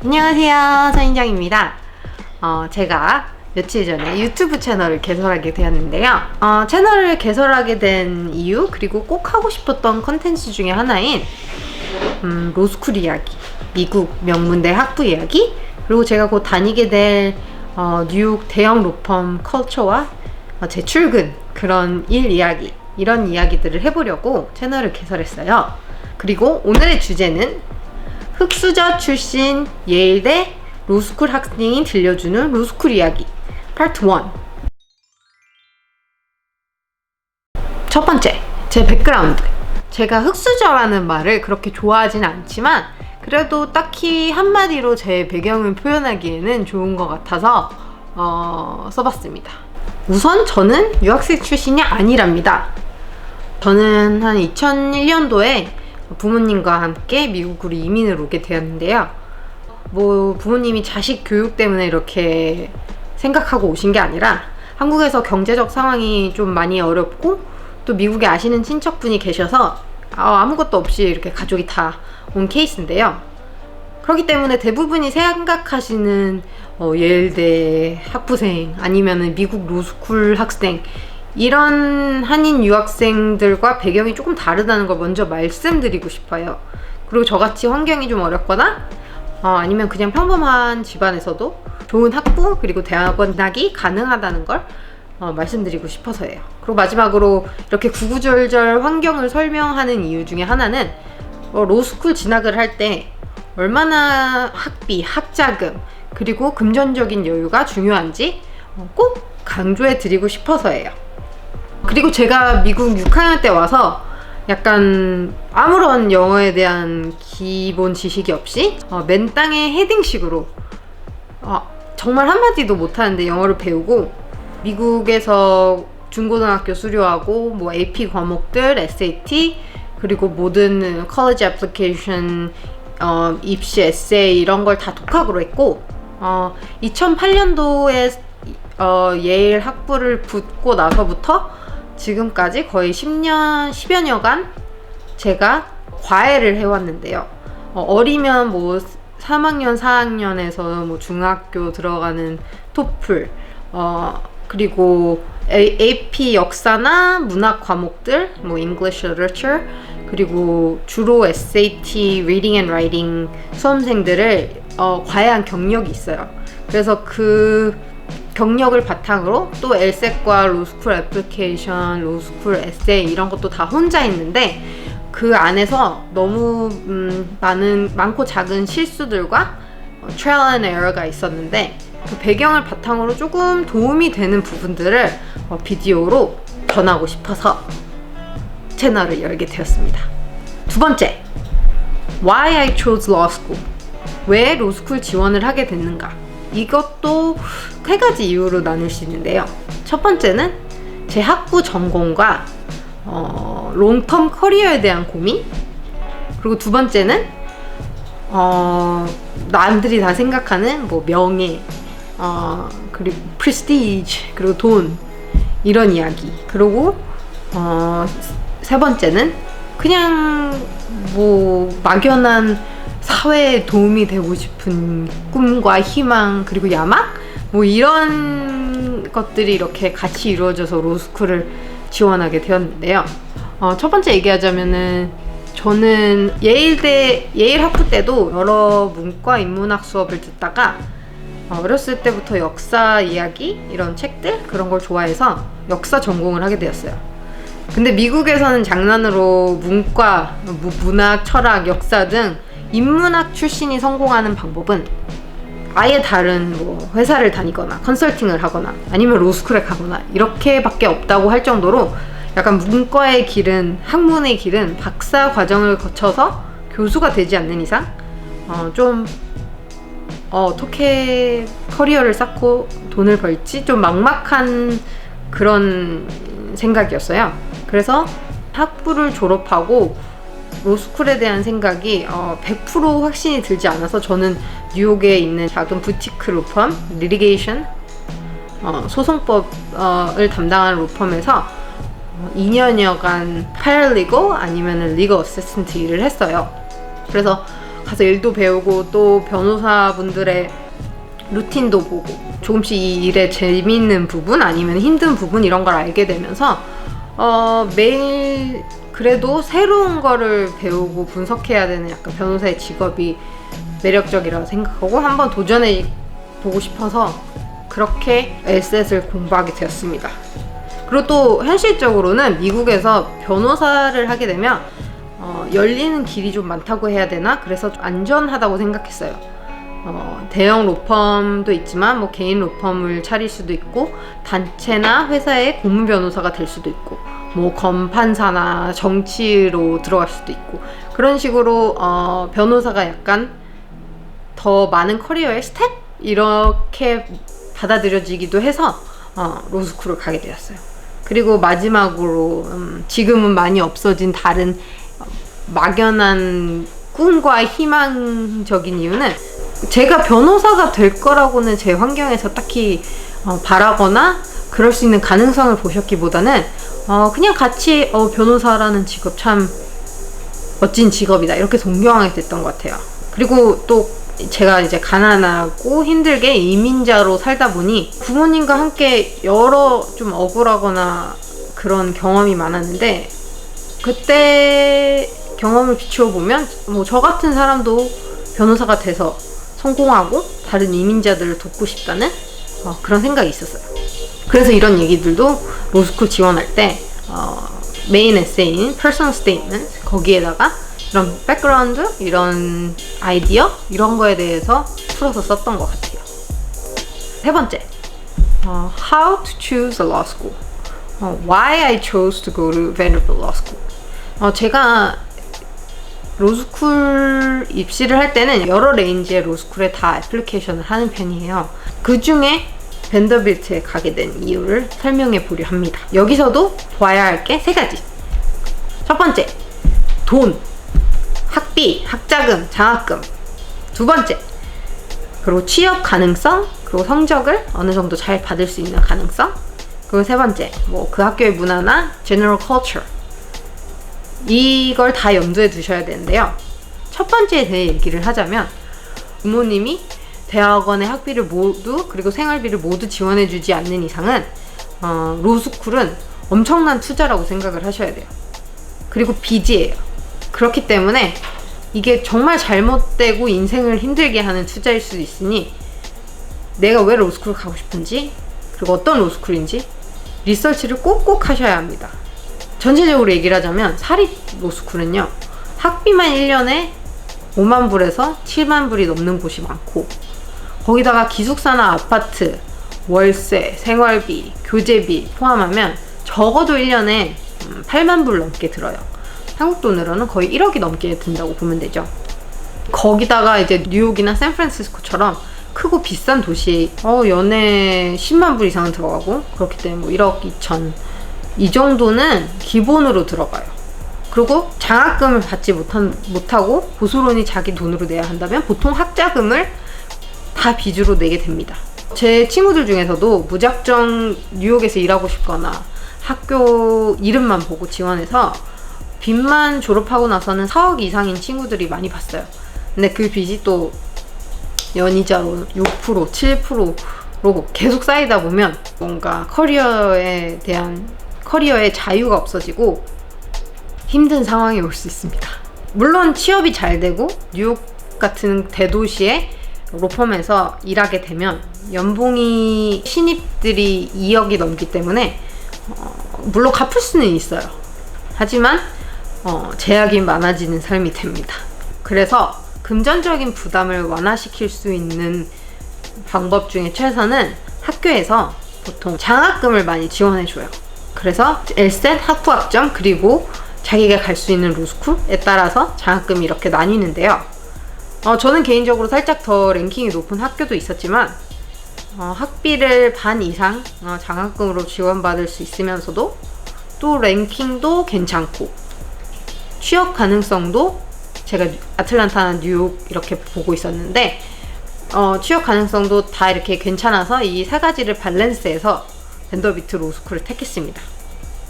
안녕하세요, 서인정입니다. 제가 며칠 전에 유튜브 채널을 개설하게 되었는데요. 채널을 개설하게 된 이유, 그리고 꼭 하고 싶었던 컨텐츠 중에 하나인 로스쿨 이야기, 미국 명문대 학부 이야기, 그리고 제가 곧 다니게 될 뉴욕 대형 로펌 컬처와 제 출근, 그런 일 이야기, 이런 이야기들을 해보려고 채널을 개설했어요. 그리고 오늘의 주제는 흑수저 출신 예일대 로스쿨 학생이 들려주는 로스쿨 이야기 파트 1. 첫 번째, 제 백그라운드. 제가 흑수저라는 말을 그렇게 좋아하진 않지만 그래도 딱히 한마디로 제 배경을 표현하기에는 좋은 것 같아서 써봤습니다. 우선 저는 유학생 출신이 아니랍니다. 저는 한 2001년도에 부모님과 함께 미국으로 이민을 오게 되었는데요. 부모님이 자식 교육 때문에 이렇게 생각하고 오신 게 아니라 한국에서 경제적 상황이 좀 많이 어렵고 또 미국에 아시는 친척분이 계셔서 아무것도 없이 이렇게 가족이 다 온 케이스인데요. 그렇기 때문에 대부분이 생각하시는 예일대 학부생 아니면은 미국 로스쿨 학생, 이런 한인 유학생들과 배경이 조금 다르다는 걸 먼저 말씀드리고 싶어요. 그리고 저같이 환경이 좀 어렵거나 아니면 그냥 평범한 집안에서도 좋은 학부 그리고 대학원 진학이 가능하다는 걸 말씀드리고 싶어서예요. 그리고 마지막으로 이렇게 구구절절 환경을 설명하는 이유 중에 하나는 로스쿨 진학을 할 때 얼마나 학비, 학자금 그리고 금전적인 여유가 중요한지 꼭 강조해 드리고 싶어서예요. 그리고 제가 미국 6학년 때 와서 약간 아무런 영어에 대한 기본 지식이 없이 맨 땅에 헤딩식으로 정말 한마디도 못하는데 영어를 배우고 미국에서 중고등학교 수료하고 AP 과목들, SAT 그리고 모든 college application, 입시 에세이 이런 걸 다 독학으로 했고 2008년도에 예일 학부를 붙고 나서부터 지금까지 거의 10여 년간 제가 과외를 해왔는데요. 어리면 3학년, 4학년에서 중학교 들어가는 토플, 그리고 AP 역사나 문학 과목들, English Literature, 그리고 주로 SAT, Reading and Writing 수험생들을 과외한 경력이 있어요. 그래서 그 경력을 바탕으로 또 LSAT과 로스쿨 애플리케이션, 로스쿨 에세이 이런 것도 다 혼자 했는데 그 안에서 너무 많고 작은 실수들과 trial and error가 있었는데 그 배경을 바탕으로 조금 도움이 되는 부분들을 비디오로 전하고 싶어서 채널을 열게 되었습니다. 두 번째, Why I chose law school. 왜 로스쿨 지원을 하게 됐는가? 이것도 세 가지 이유로 나눌 수 있는데요. 첫 번째는 제 학부 전공과 롱텀 커리어에 대한 고민. 그리고 두 번째는 남들이 다 생각하는 명예, 그리고 프레스티지, 그리고 돈, 이런 이야기. 그리고 세 번째는 그냥 막연한 사회에 도움이 되고 싶은 꿈과 희망, 그리고 야망? 이런 것들이 이렇게 같이 이루어져서 로스쿨을 지원하게 되었는데요. 첫 번째 얘기하자면은 저는 예일 학부 때도 여러 문과 인문학 수업을 듣다가 어렸을 때부터 역사 이야기, 이런 책들, 그런 걸 좋아해서 역사 전공을 하게 되었어요. 근데 미국에서는 장난으로 문과, 문학, 철학, 역사 등 인문학 출신이 성공하는 방법은 아예 다른 회사를 다니거나 컨설팅을 하거나 아니면 로스쿨에 가거나 이렇게밖에 없다고 할 정도로 약간 문과의 길은, 학문의 길은 박사 과정을 거쳐서 교수가 되지 않는 이상 어떻게 커리어를 쌓고 돈을 벌지 좀 막막한 그런 생각이었어요. 그래서 학부를 졸업하고 로스쿨에 대한 생각이 100% 확신이 들지 않아서 저는 뉴욕에 있는 작은 부티크 로펌, 리티게이션, 소송법을 담당하는 로펌에서 2년여간 파라리거 아니면 리거 어시스턴트 일을 했어요. 그래서 가서 일도 배우고 또 변호사분들의 루틴도 보고 조금씩 이 일의 재미있는 부분 아니면 힘든 부분 이런 걸 알게 되면서 매일 그래도 새로운 거를 배우고 분석해야 되는 약간 변호사의 직업이 매력적이라고 생각하고 한번 도전해 보고 싶어서 그렇게 LSAT을 공부하게 되었습니다. 그리고 또 현실적으로는 미국에서 변호사를 하게 되면 열리는 길이 좀 많다고 해야 되나? 그래서 좀 안전하다고 생각했어요. 대형 로펌도 있지만 뭐 개인 로펌을 차릴 수도 있고 단체나 회사의 고문 변호사가 될 수도 있고 뭐 검판사나 정치로 들어갈 수도 있고 그런 식으로 변호사가 약간 더 많은 커리어의 스텝? 이렇게 받아들여지기도 해서 로스쿨을 가게 되었어요. 그리고 마지막으로 지금은 많이 없어진 다른 막연한 꿈과 희망적인 이유는 제가 변호사가 될 거라고는 제 환경에서 딱히 바라거나 그럴 수 있는 가능성을 보셨기보다는 그냥 같이 변호사라는 직업 참 멋진 직업이다 이렇게 존경하게 됐던 것 같아요. 그리고 또 제가 이제 가난하고 힘들게 이민자로 살다 보니 부모님과 함께 여러 좀 억울하거나 그런 경험이 많았는데 그때 경험을 비추어 보면 뭐 저 같은 사람도 변호사가 돼서 성공하고 다른 이민자들을 돕고 싶다는 그런 생각이 있었어요. 그래서 이런 얘기들도 로스쿨 지원할 때 메인 에세이인 Personal Statement 거기에다가 이런 백그라운드, 이런 아이디어 이런 거에 대해서 풀어서 썼던 것 같아요. 세 번째, How to choose a law school. Why I chose to go to Vanderbilt Law School. 제가 로스쿨 입시를 할 때는 여러 레인지의 로스쿨에 다 애플리케이션을 하는 편이에요. 그 중에 밴더빌트에 가게 된 이유를 설명해 보려 합니다. 여기서도 봐야 할 게 세 가지. 첫 번째, 돈, 학비, 학자금, 장학금. 두 번째, 그리고 취업 가능성, 그리고 성적을 어느 정도 잘 받을 수 있는 가능성. 그리고 세 번째, 뭐 그 학교의 문화나 general culture. 이걸 다 염두에 두셔야 되는데요. 첫 번째에 대해 얘기를 하자면 부모님이 대학원의 학비를 모두 그리고 생활비를 모두 지원해주지 않는 이상은 로스쿨은 엄청난 투자라고 생각을 하셔야 돼요. 그리고 빚이에요. 그렇기 때문에 이게 정말 잘못되고 인생을 힘들게 하는 투자일 수도 있으니 내가 왜 로스쿨을 가고 싶은지 그리고 어떤 로스쿨인지 리서치를 꼭꼭 하셔야 합니다. 전체적으로 얘기를 하자면 사립 로스쿨은요 학비만 1년에 5만 불에서 7만 불이 넘는 곳이 많고 거기다가 기숙사나 아파트, 월세, 생활비, 교재비 포함하면 적어도 1년에 8만 불 넘게 들어요. 한국 돈으로는 거의 1억이 넘게 든다고 보면 되죠. 거기다가 이제 뉴욕이나 샌프란시스코처럼 크고 비싼 도시에 연에 10만 불 이상은 들어가고 그렇기 때문에 뭐 1억 2천 이 정도는 기본으로 들어가요. 그리고 장학금을 받지 못하고 고스란히 자기 돈으로 내야 한다면 보통 학자금을 다 빚으로 내게 됩니다. 제 친구들 중에서도 무작정 뉴욕에서 일하고 싶거나 학교 이름만 보고 지원해서 빚만 졸업하고 나서는 4억 이상인 친구들이 많이 봤어요. 근데 그 빚이 또 연이자로 6%, 7%로 계속 쌓이다 보면 뭔가 커리어의 자유가 없어지고 힘든 상황이 올 수 있습니다. 물론 취업이 잘 되고 뉴욕 같은 대도시의 로펌에서 일하게 되면 연봉이 신입들이 2억이 넘기 때문에 물론 갚을 수는 있어요. 하지만 제약이 많아지는 삶이 됩니다. 그래서 금전적인 부담을 완화시킬 수 있는 방법 중에 최선은 학교에서 보통 장학금을 많이 지원해줘요. 그래서 LSAT 학부학점 그리고 자기가 갈 수 있는 로스쿨에 따라서 장학금이 이렇게 나뉘는데요. 저는 개인적으로 살짝 더 랭킹이 높은 학교도 있었지만 학비를 반 이상 장학금으로 지원받을 수 있으면서도 또 랭킹도 괜찮고 취업 가능성도 제가 아틀란타나 뉴욕 이렇게 보고 있었는데 취업 가능성도 다 이렇게 괜찮아서 이 세 가지를 밸런스해서 밴더비트 로스쿨을 택했습니다.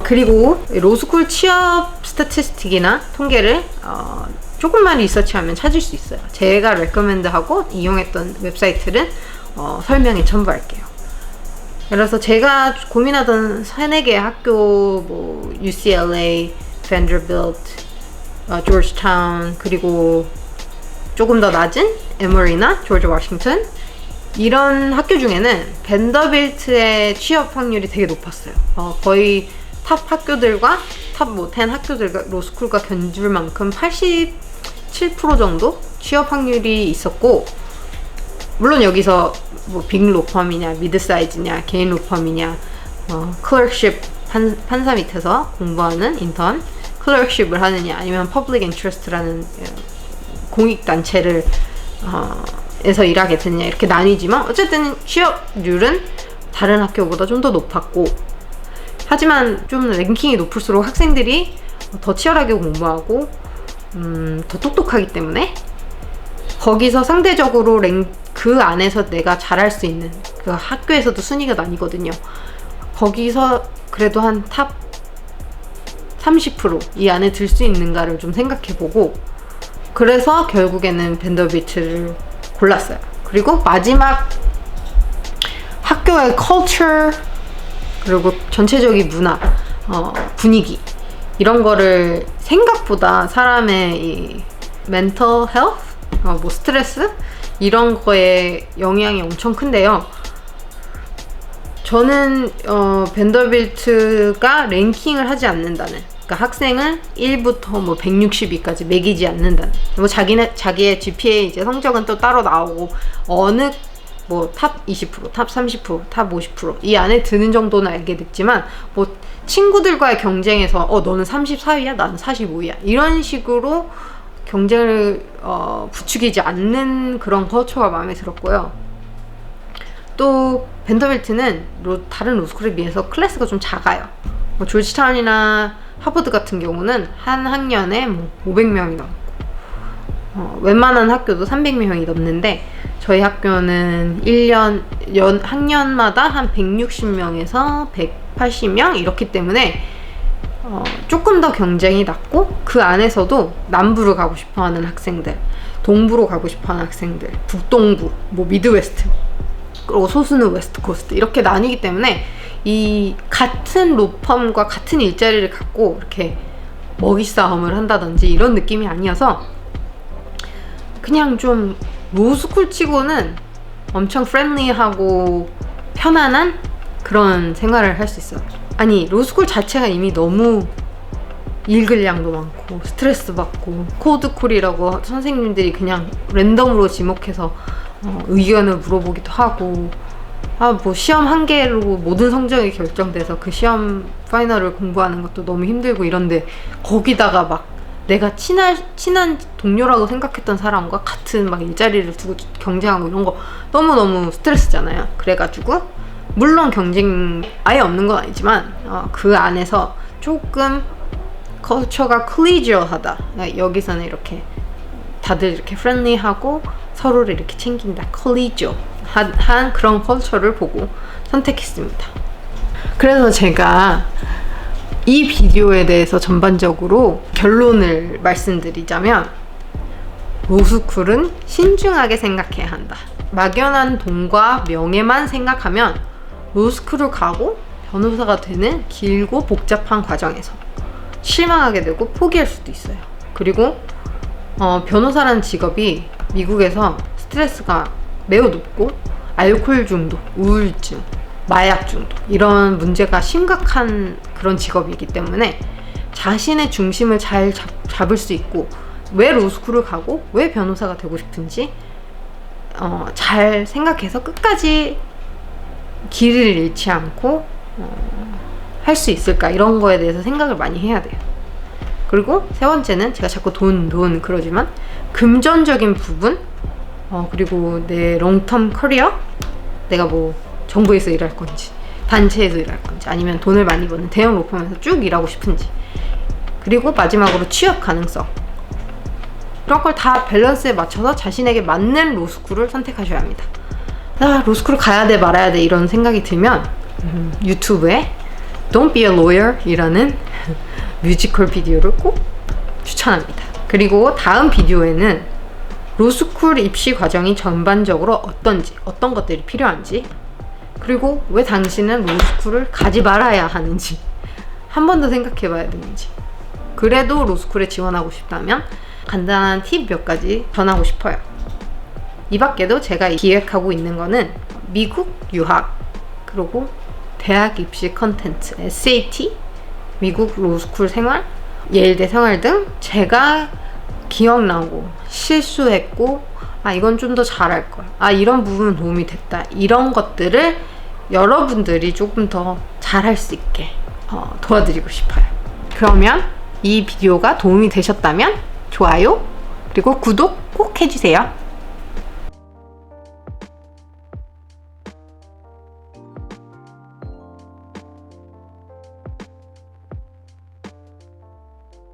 그리고 로스쿨 취업 스태티스틱이나 통계를 조금만 리서치하면 찾을 수 있어요. 제가 레커멘드하고 이용했던 웹사이트를 설명에 첨부할게요. 그래서 제가 고민하던 3-4개의 학교, 뭐 UCLA, Vanderbilt, Georgetown, 그리고 조금 더 낮은 에머리나 조지 워싱턴, 이런 학교 중에는 벤더빌트의 취업 확률이 되게 높았어요. 거의 탑 학교들과 탑 10 학교들과 로스쿨과 견줄 만큼 87% 정도 취업 확률이 있었고, 물론 여기서 뭐 빅 로펌이냐, 미드 사이즈냐, 개인 로펌이냐, 클럭십 판사 밑에서 공부하는 인턴 클럭십을 하느냐, 아니면 퍼블릭 인트러스트라는 공익 단체를 에서 일하게 되느냐, 이렇게 나뉘지만 어쨌든 취업률은 다른 학교보다 좀 더 높았고, 하지만 좀 랭킹이 높을수록 학생들이 더 치열하게 공부하고 더 똑똑하기 때문에 거기서 상대적으로 그 안에서 내가 잘할 수 있는, 그 학교에서도 순위가 나뉘거든요. 거기서 그래도 한 탑 30% 이 안에 들 수 있는가를 좀 생각해보고, 그래서 결국에는 벤더빌트를 골랐어요. 그리고 마지막 학교의 컬처, 그리고 전체적인 문화, 분위기, 이런 거를 생각보다 사람의 이 멘털 헬스, 뭐 스트레스, 이런 거에 영향이 엄청 큰데요. 저는 벤더빌트가 랭킹을 하지 않는다는, 그러니까 학생을 1부터 뭐 160위까지 매기지 않는다는, 뭐 자기의 GPA 이제 성적은 또 따로 나오고, 어느 뭐 탑 20%, 탑 30%, 탑 50% 이 안에 드는 정도는 알게 됐지만, 뭐 친구들과의 경쟁에서 너는 34위야, 나는 45위야, 이런 식으로 경쟁을 부추기지 않는 그런 컬처가 마음에 들었고요. 또 벤더빌트는 다른 로스쿨에 비해서 클래스가 좀 작아요. 뭐 조지타운이나 하버드 같은 경우는 한 학년에 뭐 500명이 넘고, 웬만한 학교도 300명이 넘는데, 저희 학교는 학년마다 한 160명에서 180명 이렇기 때문에 조금 더 경쟁이 낮고, 그 안에서도 남부로 가고 싶어하는 학생들, 동부로 가고 싶어하는 학생들, 북동부, 뭐 미드웨스트, 그리고 소수는 웨스트 코스트, 이렇게 나뉘기 때문에 이 같은 로펌과 같은 일자리를 갖고 이렇게 먹이 싸움을 한다든지 이런 느낌이 아니어서, 그냥 좀 로스쿨 치고는 엄청 프렌들리하고 편안한 그런 생활을 할 수 있어요. 아니, 로스쿨 자체가 이미 너무 읽을 양도 많고 스트레스 받고, 코드콜이라고 선생님들이 그냥 랜덤으로 지목해서 의견을 물어보기도 하고, 뭐 시험 한 개로 모든 성적이 결정돼서 그 시험 파이널을 공부하는 것도 너무 힘들고 이런데, 거기다가 막 내가 친한 동료라고 생각했던 사람과 같은 막 일자리를 두고 경쟁하고 이런 거 너무너무 스트레스잖아요. 그래가지고 물론 경쟁 아예 없는 건 아니지만 그 안에서 조금 컬처가 컬리지얼하다, 여기서는 이렇게 다들 이렇게 프렌들리하고 서로를 이렇게 챙긴다, 컬리지얼한 그런 컬처를 보고 선택했습니다. 그래서 제가 이 비디오에 대해서 전반적으로 결론을 말씀드리자면, 로스쿨은 신중하게 생각해야 한다. 막연한 돈과 명예만 생각하면 로스쿨을 가고 변호사가 되는 길고 복잡한 과정에서 실망하게 되고 포기할 수도 있어요. 그리고 변호사라는 직업이 미국에서 스트레스가 매우 높고, 알코올 중독, 우울증, 마약 중독, 이런 문제가 심각한 그런 직업이기 때문에 자신의 중심을 잘 잡을 수 있고, 왜 로스쿨을 가고 왜 변호사가 되고 싶은지 잘 생각해서 끝까지 길을 잃지 않고 할 수 있을까, 이런 거에 대해서 생각을 많이 해야 돼요. 그리고 세 번째는, 제가 자꾸 돈 그러지만 금전적인 부분, 그리고 내 롱텀 커리어, 내가 뭐 정부에서 일할 건지 단체에서 일할 건지, 아니면 돈을 많이 버는 대형 로펌에서 쭉 일하고 싶은지, 그리고 마지막으로 취업 가능성, 이런 걸 다 밸런스에 맞춰서 자신에게 맞는 로스쿨을 선택하셔야 합니다. 로스쿨을 가야 돼 말아야 돼 이런 생각이 들면 유튜브에 Don't be a lawyer 이라는 뮤지컬 비디오를 꼭 추천합니다. 그리고 다음 비디오에는 로스쿨 입시 과정이 전반적으로 어떤지, 어떤 것들이 필요한지, 그리고 왜 당신은 로스쿨을 가지 말아야 하는지 한 번 더 생각해 봐야 되는지, 그래도 로스쿨에 지원하고 싶다면 간단한 팁 몇 가지 전하고 싶어요. 이 밖에도 제가 기획하고 있는 거는 미국 유학, 그리고 대학 입시 컨텐츠, SAT, 미국 로스쿨 생활, 예일대 생활 등 제가 기억나고 실수했고 이건 좀 더 잘할 걸, 이런 부분 도움이 됐다, 이런 것들을 여러분들이 조금 더 잘할 수 있게 도와드리고 싶어요. 그러면 이 비디오가 도움이 되셨다면 좋아요, 그리고 구독 꼭 해주세요.